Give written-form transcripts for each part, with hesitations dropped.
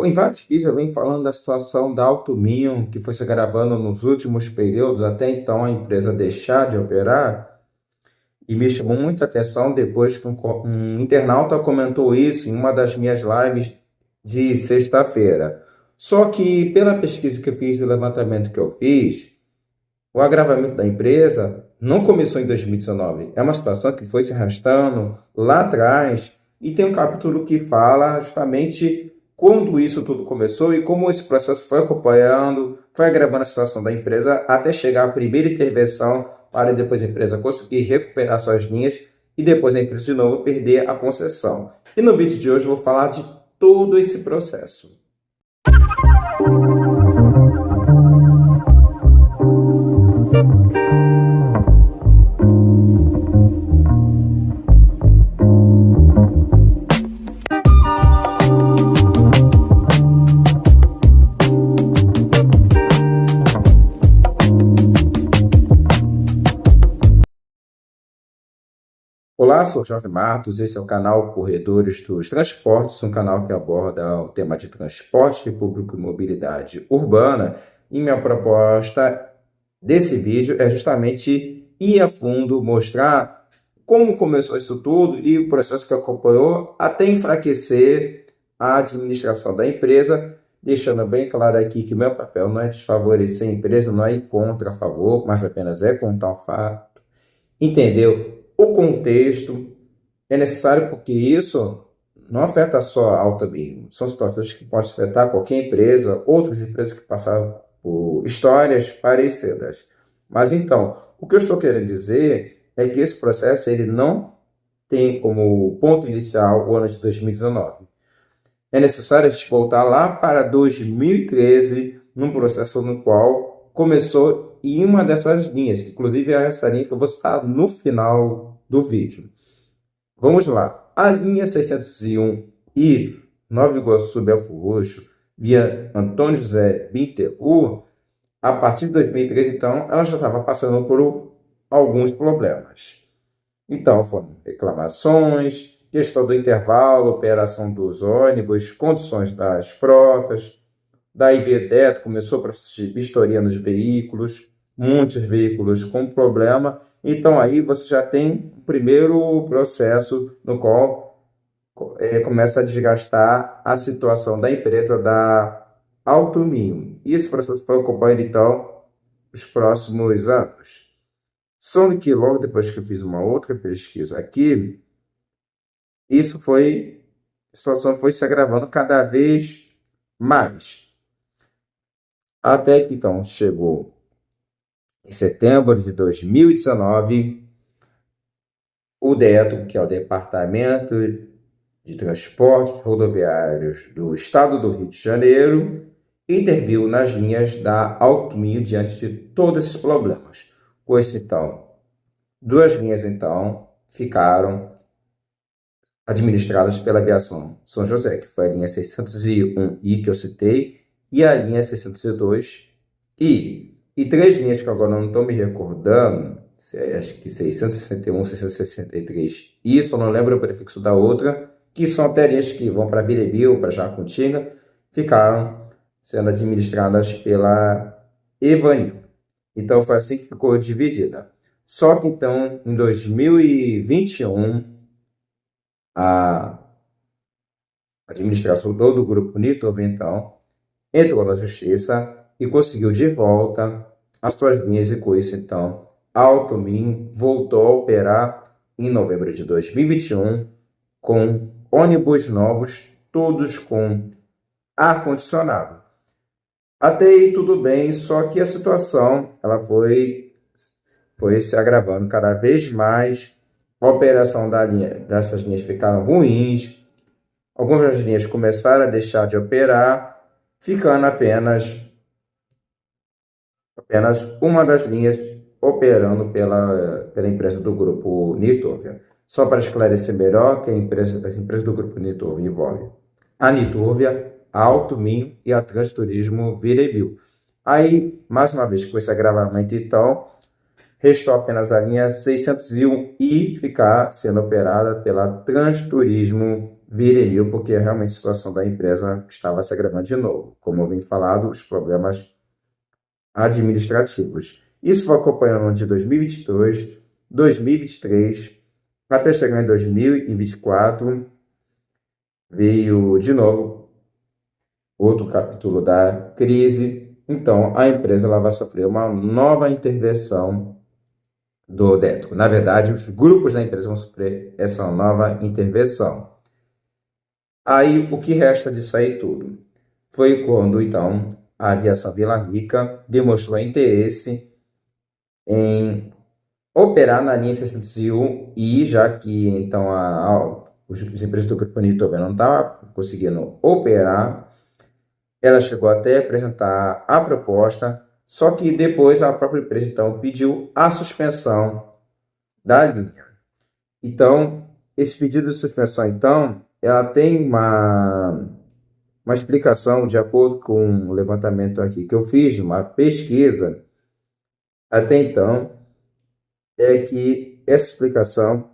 Em vários vídeos eu venho falando da situação da Altumínio, que foi se agravando nos últimos períodos, até então a empresa deixar de operar, e me chamou muita atenção depois que um internauta comentou isso em uma das minhas lives de sexta-feira. Só que pela pesquisa que eu fiz, o levantamento que eu fiz, o agravamento da empresa não começou em 2019. É uma situação que foi se arrastando lá atrás e tem um capítulo que fala justamente quando isso tudo começou e como esse processo foi acompanhando, foi agravando a situação da empresa até chegar à primeira intervenção para depois a empresa conseguir recuperar suas linhas e depois a empresa de novo perder a concessão. E no vídeo de hoje eu vou falar de todo esse processo. Olá, sou Jorge Matos, esse é o canal Corredores dos Transportes, um canal que aborda o tema de transporte público e mobilidade urbana. E minha proposta desse vídeo é justamente ir a fundo, mostrar como começou isso tudo e o processo que acompanhou até enfraquecer a administração da empresa, deixando bem claro aqui que meu papel não é desfavorecer a empresa, não é ir contra, a favor, mas apenas é contar o fato, entendeu? O contexto é necessário porque isso não afeta só a Altamira. São situações que podem afetar qualquer empresa, outras empresas que passaram por histórias parecidas. Mas então, o que eu estou querendo dizer é que esse processo ele não tem como ponto inicial o ano de 2019. É necessário a gente voltar lá para 2013, num processo no qual começou em uma dessas linhas, inclusive é essa linha que eu vou citar no final do vídeo. Vamos lá. A linha 601 e Nova Iguaçu Belford Roxo, via Antônio José Bittencourt, a partir de 2013, então, ela já estava passando por alguns problemas. Então, foram reclamações, questão do intervalo, operação dos ônibus, condições das frotas. Daí Vedeto começou para vistoria nos veículos, muitos veículos com problema. Então aí você já tem o primeiro processo no qual começa a desgastar a situação da empresa da Altumínio. E esse processo foi acompanhando então os próximos anos. Só que logo depois que eu fiz uma outra pesquisa aqui, a situação foi se agravando cada vez mais. Até que então chegou em setembro de 2019, o DETRO, que é o Departamento de Transportes Rodoviários do Estado do Rio de Janeiro, interviu nas linhas da Altumínio diante de todos esses problemas. Pois então, duas linhas então ficaram administradas pela Aviação São José, que foi a linha 601I que eu citei, e a linha 602I. E três linhas que agora não estou me recordando, acho que 661, 663, isso eu não lembro o prefixo da outra, que são até linhas que vão para Viremil, para Jacutinga, ficaram sendo administradas pela Evanil. Então foi assim que ficou dividida. Só que então, em 2021, a administração do grupo Nitorv, então, entrou na justiça e conseguiu de volta as suas linhas, e com isso, então, a Altumínio voltou a operar em novembro de 2021 com ônibus novos, todos com ar-condicionado. Até aí tudo bem, só que a situação ela foi se agravando cada vez mais. A operação dessas linhas ficaram ruins, algumas linhas começaram a deixar de operar, ficando apenas uma das linhas operando pela empresa do grupo Nitorv. Só para esclarecer melhor, que as empresas do grupo Nitorv envolvem a Nitorv, a Altumínio e a Transturismo Viremil. Aí, mais uma vez, com esse agravamento, então, restou apenas a linha 601I ficar sendo operada pela Transturismo virem porque realmente a situação da empresa estava se agravando de novo. Como eu vim falado, os problemas administrativos. Isso foi acompanhando de 2022, 2023, até chegar em 2024, veio de novo outro capítulo da crise. Então, a empresa ela vai sofrer uma nova intervenção do Detro. Na verdade, os grupos da empresa vão sofrer essa nova intervenção. Aí, o que resta disso aí tudo? Foi quando, então, a aviação Vila Rica demonstrou interesse em operar na linha 601 e já que, então, os empresas do Grupo Nitobe não estavam conseguindo operar, ela chegou até a apresentar a proposta, só que depois a própria empresa, então, pediu a suspensão da linha. Então, esse pedido de suspensão, então, ela tem uma explicação de acordo com o levantamento aqui que eu fiz, uma pesquisa, até então, é que essa explicação,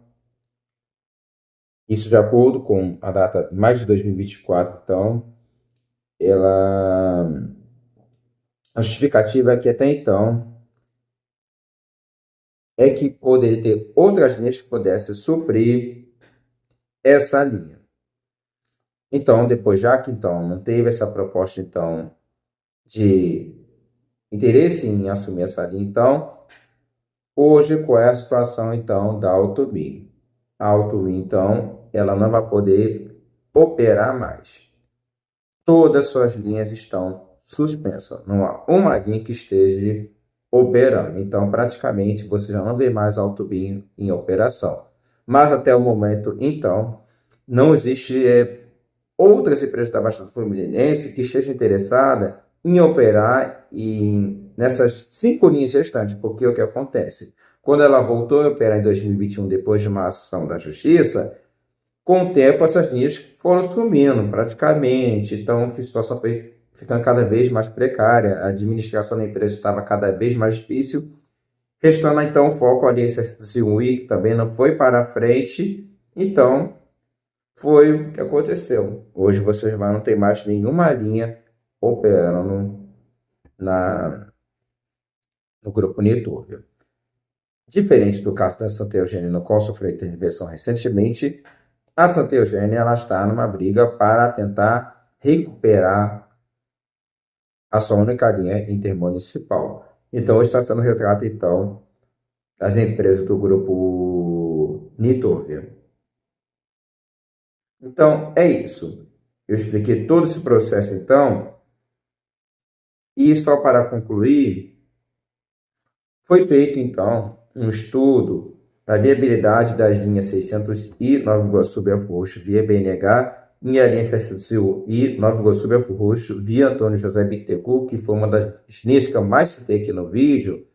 isso de acordo com a data de mais de 2024, então, a justificativa é que até então é que poderia ter outras linhas que pudessem suprir essa linha. Então, depois, já que então não teve essa proposta então de interesse em assumir essa linha, então, hoje qual é a situação então da Autobim? A Autobim, então, ela não vai poder operar mais. Todas suas linhas estão suspensas. Não há uma linha que esteja operando. Então, praticamente, você já não vê mais a Autobim em operação. Mas até o momento, então, não existe outras empresas da Baixada Fluminense que estejam interessadas em operar nessas 5 linhas restantes, porque o que acontece? Quando ela voltou a operar em 2021, depois de uma ação da Justiça, com o tempo essas linhas foram sumindo praticamente, então a situação foi ficando cada vez mais precária, a administração da empresa estava cada vez mais difícil, restando então o foco ali em 601 que também não foi para frente, então foi o que aconteceu. Hoje vocês não ter mais nenhuma linha operando no grupo Nitúrbio. Diferente do caso da Santa Eugênia, no qual sofreu intervenção recentemente, a Santa Eugênia ela está numa briga para tentar recuperar a sua única linha intermunicipal. Então, está sendo retrato, então, das empresas do grupo Nitúrbio. Então, é isso. Eu expliquei todo esse processo, então, e só para concluir, foi feito, então, um estudo da viabilidade das linhas 600 e Nova Iguaçu Belfort Roxo via BNH e a linha 601 e Nova Iguaçu Belfort Roxo via Antônio José Bittencourt, que foi uma das linhas que eu mais citei aqui no vídeo.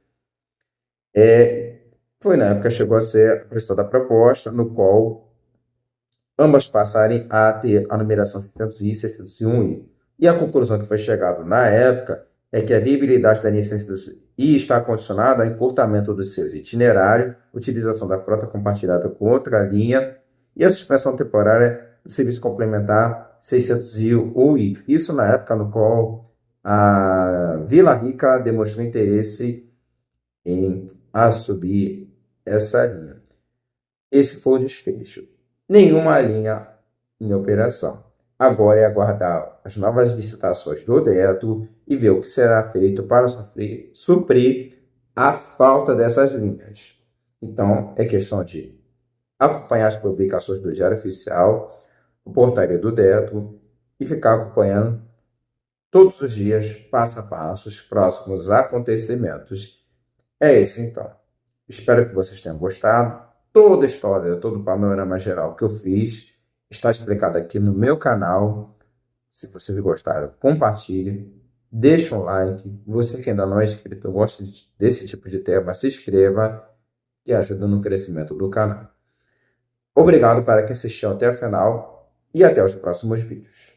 Foi na época que chegou a ser apresentada a proposta, no qual ambas passarem a ter a numeração 600 e 601i. E a conclusão que foi chegada na época é que a viabilidade da linha 601i está condicionada ao encurtamento do seu itinerário, utilização da frota compartilhada com outra linha e a suspensão temporária do serviço complementar 601i. Isso na época no qual a Vila Rica demonstrou interesse em assumir essa linha. Esse foi o desfecho. Nenhuma linha em operação. Agora é aguardar as novas licitações do Detro e ver o que será feito para suprir a falta dessas linhas. Então, é questão de acompanhar as publicações do Diário Oficial, o portaria do Detro e ficar acompanhando todos os dias, passo a passo, os próximos acontecimentos. É isso então. Espero que vocês tenham gostado. Toda a história, todo o panorama geral que eu fiz está explicado aqui no meu canal. Se vocês gostaram, compartilhe, deixe um like. Você que ainda não é inscrito, gosta desse tipo de tema, se inscreva, que ajuda no crescimento do canal. Obrigado para quem assistiu até o final e até os próximos vídeos.